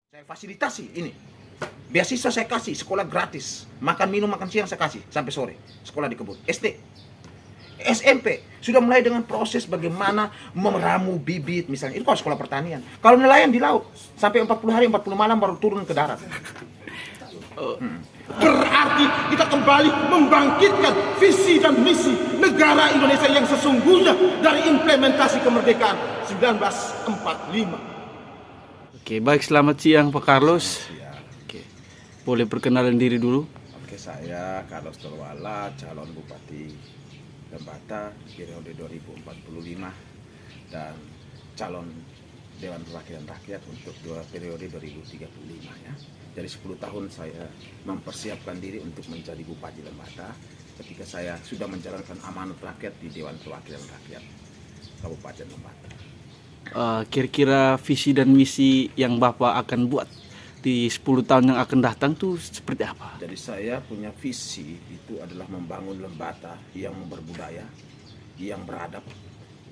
Saya fasilitasi ini. Beasiswa saya kasih, sekolah gratis. Makan minum, makan siang saya kasih sampai sore. Sekolah di kebun. SD, SMP sudah mulai dengan proses bagaimana meramu bibit misalnya. Itu kalau sekolah pertanian. Kalau nelayan di laut sampai 40 hari 40 malam baru turun ke darat. Berarti kita kembali membangkitkan visi dan misi negara Indonesia yang sesungguhnya dari implementasi kemerdekaan 1945. Oke, baik, selamat siang Pak Carlos. Oke, boleh perkenalan diri dulu. Oke, saya Carlos Tolwala, calon Bupati Lembata periode 2045 dan calon Dewan Perwakilan Rakyat untuk periode 2035 ya. Jadi 10 tahun saya mempersiapkan diri untuk menjadi Bupati Lembata ketika saya sudah menjalankan amanat rakyat di Dewan Perwakilan Rakyat Kabupaten Lembata. Kira-kira visi dan misi yang Bapak akan buat di 10 tahun yang akan datang tuh seperti apa? Jadi saya punya visi itu adalah membangun Lembata yang berbudaya, yang beradab,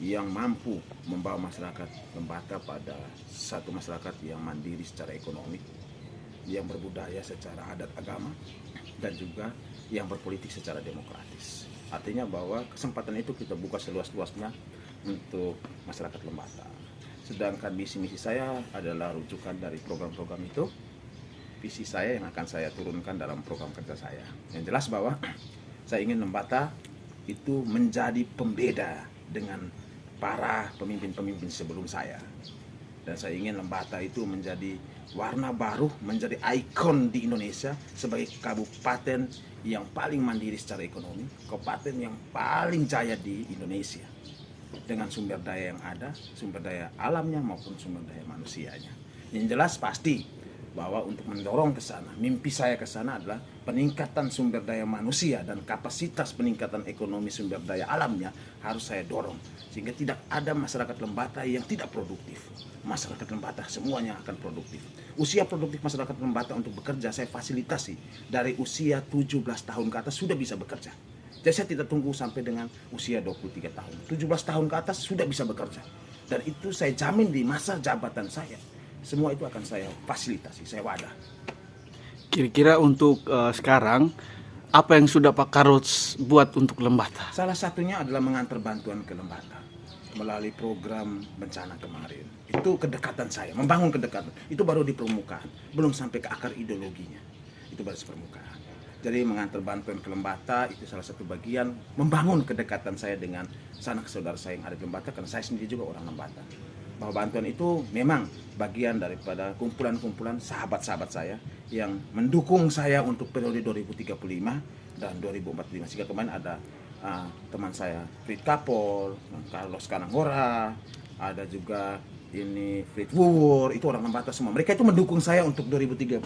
yang mampu membawa masyarakat Lembata pada satu masyarakat yang mandiri secara ekonomi, yang berbudaya secara adat agama, dan juga yang berpolitik secara demokratis. Artinya bahwa kesempatan itu kita buka seluas-luasnya untuk masyarakat Lembata. Sedangkan misi-misi saya adalah rujukan dari program-program itu, visi saya yang akan saya turunkan dalam program kerja saya. Yang jelas bahwa saya ingin Lembata itu menjadi pembeda dengan para pemimpin-pemimpin sebelum saya. Dan saya ingin Lembata itu menjadi warna baru, menjadi ikon di Indonesia sebagai kabupaten yang paling mandiri secara ekonomi, kabupaten yang paling jaya di Indonesia dengan sumber daya yang ada, sumber daya alamnya maupun sumber daya manusianya. Yang jelas pasti bahwa untuk mendorong ke sana, mimpi saya ke sana adalah peningkatan sumber daya manusia dan kapasitas peningkatan ekonomi sumber daya alamnya harus saya dorong sehingga tidak ada masyarakat Lembata yang tidak produktif. Masyarakat Lembata semuanya akan produktif. Usia produktif masyarakat Lembata untuk bekerja saya fasilitasi dari usia 17 tahun ke atas sudah bisa bekerja. Jadi saya tidak tunggu sampai dengan usia 23 tahun. 17 tahun ke atas sudah bisa bekerja. Dan itu saya jamin di masa jabatan saya. Semua itu akan saya fasilitasi, saya wadah. Kira-kira untuk sekarang, apa yang sudah Pak Carlos buat untuk Lembata? Salah satunya adalah mengantar bantuan ke Lembata melalui program bencana kemarin. Itu kedekatan saya, membangun kedekatan. Itu baru di permukaan, belum sampai ke akar ideologinya. Itu baru di permukaan. Jadi mengantar bantuan ke Lembata itu salah satu bagian membangun kedekatan saya dengan sanak saudara saya yang ada di Lembata, karena saya sendiri juga orang Lembata. Bahwa bantuan itu memang bagian daripada kumpulan-kumpulan sahabat-sahabat saya yang mendukung saya untuk periode 2035 dan 2045. Sehingga kemarin ada teman saya Frit Kapol, Carlos Kananggora, ada juga ini Frit Wuwur, itu orang Lembata semua. Mereka itu mendukung saya untuk 2035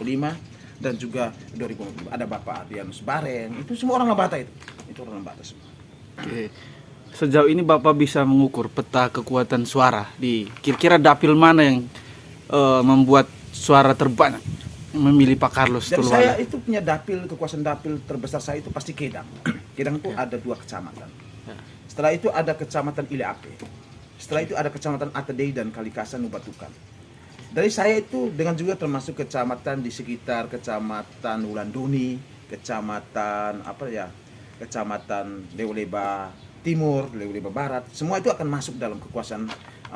dan juga 2045. Ada Bapak Adrianus Bareng, itu semua orang Lembata itu. Itu orang Lembata semua. Oke. Sejauh ini Bapak bisa mengukur peta kekuatan suara di kira-kira dapil mana yang membuat suara terbanyak memilih Pak Carlos Dan Tolwala? saya itu punya dapil, kekuasaan dapil terbesar saya itu pasti Kedang. Kedang itu ada 2 kecamatan. Setelah itu ada kecamatan Ileape. Setelah itu ada kecamatan Atedei dan Kalikasan Nubatukan. Dari saya itu dengan juga termasuk kecamatan di sekitar kecamatan Wulanduni, kecamatan kecamatan Lewoleba Timur, Lewoleba Barat, semua itu akan masuk dalam kekuasaan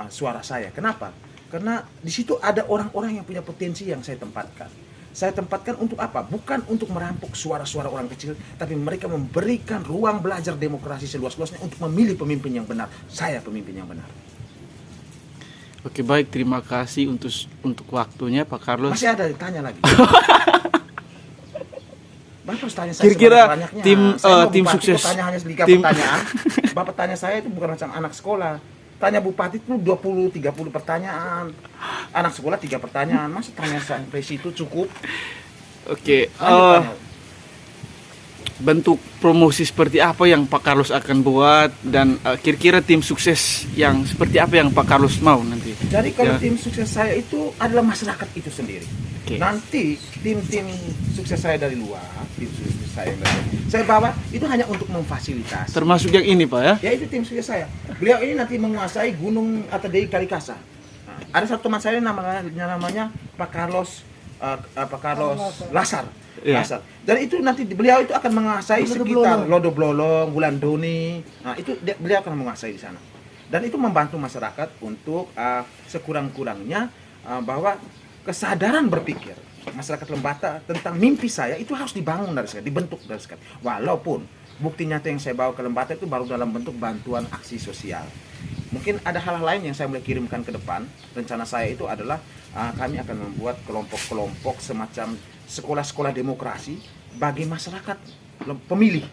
suara saya. Kenapa? Karena di situ ada orang-orang yang punya potensi yang saya tempatkan. Saya tempatkan untuk apa? Bukan untuk merampok suara-suara orang kecil, tapi mereka memberikan ruang belajar demokrasi seluas-luasnya untuk memilih pemimpin yang benar. Saya pemimpin yang benar. Oke, baik, terima kasih untuk waktunya Pak Carlos. Masih ada ditanya lagi. Bapak harus tanya saya Kira-kira sebanyak-banyaknya. tim Bupati sukses, kok tanya hanya sedikit tim- pertanyaan. Bapak tanya saya itu bukan macam anak sekolah. Tanya Bupati itu 20-30 pertanyaan. Anak sekolah 3 pertanyaan. Masa tanya sampai situ cukup? Oke, Lanjut, tanya. bentuk promosi seperti apa yang Pak Carlos akan buat dan kira-kira tim sukses yang seperti apa yang Pak Carlos mau nanti? Jadi kalau Ya. tim sukses saya itu adalah masyarakat itu sendiri. Oke. Nanti tim-tim sukses saya dari luar, tim sukses saya yang dari luar, saya bawa itu hanya untuk memfasilitasi. Termasuk yang ini Pak ya? Ya itu tim sukses saya. Beliau ini nanti menguasai Gunung Atedei Kalikasa. Ada satu teman saya namanya Pak Carlos Lasar. Iya. Lasar. Dan itu nanti beliau itu akan menguasai sekitar Lodo Blolong, Wulandoni. Nah, itu beliau akan menguasai di sana. Dan itu membantu masyarakat untuk sekurang-kurangnya bahwa kesadaran berpikir masyarakat Lembata tentang mimpi saya itu harus dibangun dari sekarang, dibentuk dari sekarang. Walaupun bukti nyata yang saya bawa ke Lembata itu baru dalam bentuk bantuan aksi sosial. Mungkin ada hal-hal lain yang saya mulai kirimkan ke depan. Rencana saya itu adalah kami akan membuat kelompok-kelompok semacam sekolah-sekolah demokrasi bagi masyarakat pemilih.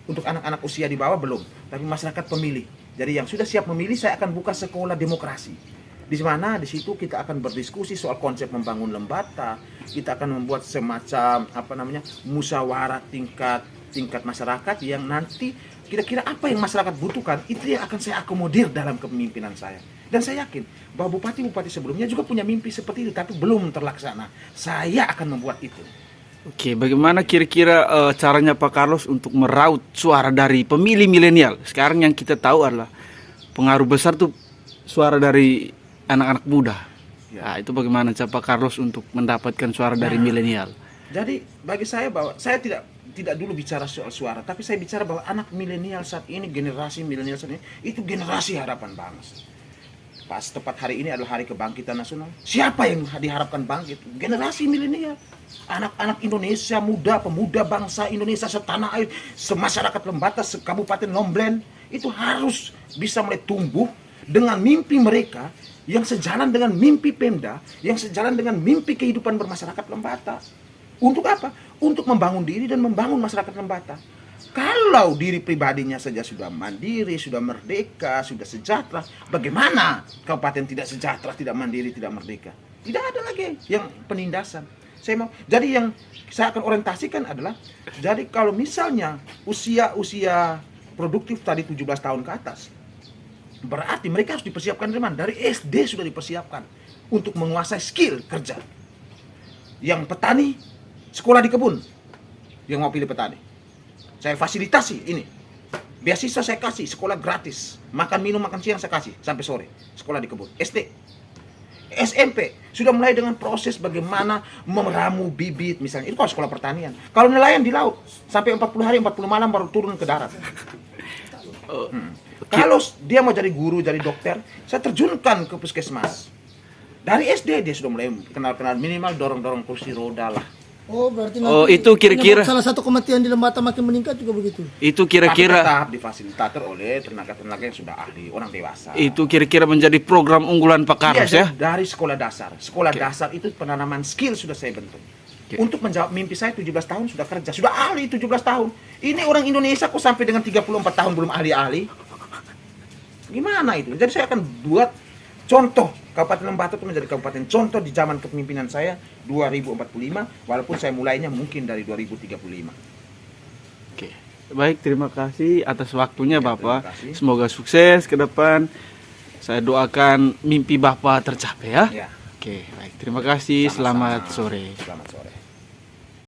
Untuk anak-anak usia di bawah belum, tapi masyarakat pemilih. Jadi yang sudah siap memilih, saya akan buka sekolah demokrasi. Di mana di situ kita akan berdiskusi soal konsep membangun Lembata. Kita akan membuat semacam musyawarah tingkat masyarakat yang nanti kira-kira apa yang masyarakat butuhkan itu yang akan saya akomodir dalam kepemimpinan saya. Dan saya yakin bahwa bupati-bupati sebelumnya juga punya mimpi seperti itu tapi belum terlaksana. Saya akan membuat itu. Oke, bagaimana kira-kira caranya Pak Carlos untuk meraup suara dari pemilih milenial? Sekarang yang kita tahu adalah pengaruh besar tuh suara dari anak-anak muda. Ya. Nah, itu bagaimana cara Pak Carlos untuk mendapatkan suara dari milenial? Jadi bagi saya bahwa saya tidak dulu bicara soal suara, tapi saya bicara bahwa anak milenial saat ini, generasi milenial saat ini itu generasi harapan bangsa. Pas tepat hari ini adalah hari kebangkitan nasional. Siapa yang diharapkan bangkit? Generasi milenial. Anak-anak Indonesia muda, pemuda bangsa Indonesia setanah air, semasyarakat Lembata, sekabupaten Lomblen itu harus bisa mulai tumbuh dengan mimpi mereka yang sejalan dengan mimpi Pemda, yang sejalan dengan mimpi kehidupan bermasyarakat Lembata. Untuk apa? Untuk membangun diri dan membangun masyarakat Lembata. Kalau diri pribadinya saja sudah mandiri, sudah merdeka, sudah sejahtera, bagaimana kabupaten tidak sejahtera, tidak mandiri, tidak merdeka? Tidak ada lagi yang penindasan. Jadi yang saya akan orientasikan adalah, jadi kalau misalnya usia produktif tadi 17 tahun ke atas, berarti mereka harus dipersiapkan dari SD sudah dipersiapkan untuk menguasai skill kerja. Yang petani, sekolah di kebun. Yang mau pilih petani, saya fasilitasi ini. Beasiswa saya kasih, sekolah gratis. Makan minum, makan siang saya kasih sampai sore. Sekolah di kebun. SD, SMP sudah mulai dengan proses bagaimana meramu bibit misalnya. Itu kalau sekolah pertanian. Kalau nelayan di laut sampai 40 hari 40 malam baru turun ke darat. Kalau dia mau jadi guru, jadi dokter, saya terjunkan ke puskesmas. Dari SD dia sudah mulai kenal minimal dorong kursi roda lah. Oh, berarti itu kira-kira salah satu kematian di Lembata makin meningkat juga begitu. Itu kira-kira tetap difasilitator oleh tenaga-tenaga yang sudah ahli, orang dewasa. Itu kira-kira menjadi program unggulan Pak Carlos ya? Dari sekolah dasar. Sekolah dasar itu penanaman skill sudah saya bentuk. Untuk menjawab mimpi saya 17 tahun sudah kerja, sudah ahli 17 tahun. Ini orang Indonesia kok sampai dengan 34 tahun belum ahli-ahli? Gimana itu? Jadi saya akan buat contoh Kabupaten Lembata itu menjadi kabupaten contoh di zaman kepemimpinan saya 2045, walaupun saya mulainya mungkin dari 2035. Oke. Baik, terima kasih atas waktunya Bapak. kasih. Semoga sukses ke depan. Saya doakan mimpi Bapak tercapai ya. Ya. Oke, baik. Terima kasih. Sama-sama. Selamat sore. Selamat sore.